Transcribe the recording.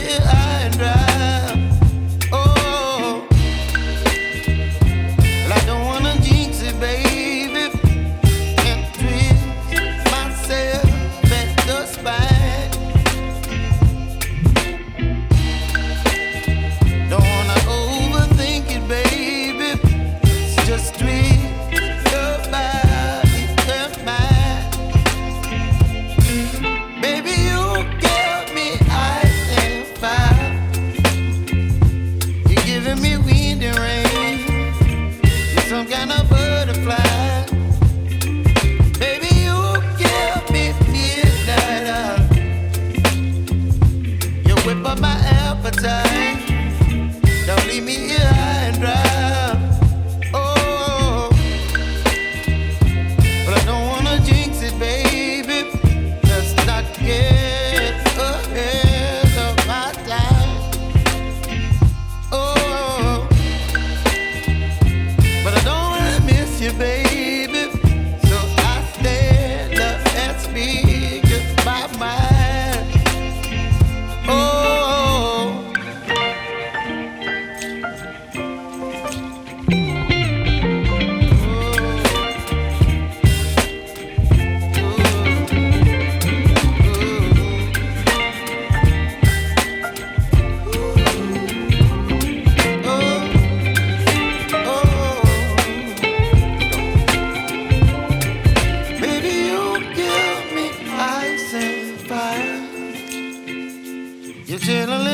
here high and dry. Oh, well, I don't wanna jinx it, baby, and twist myself at the spine. Don't wanna overthink it, baby. It's just twist your body and mine. Baby, you give me ice and fire. You're giving me wind and rain. You're some kind of butterfly. Baby, you give me midnight hour. You whip up my appetite. Don't leave me here high and dry. Oh, but I don't wanna jinx it, baby. Let's not get ahead of my time. Oh, but I don't wanna miss you, baby. So I stand up and speak my mind. Oh. Baby, you give me ice and fire. You're chilling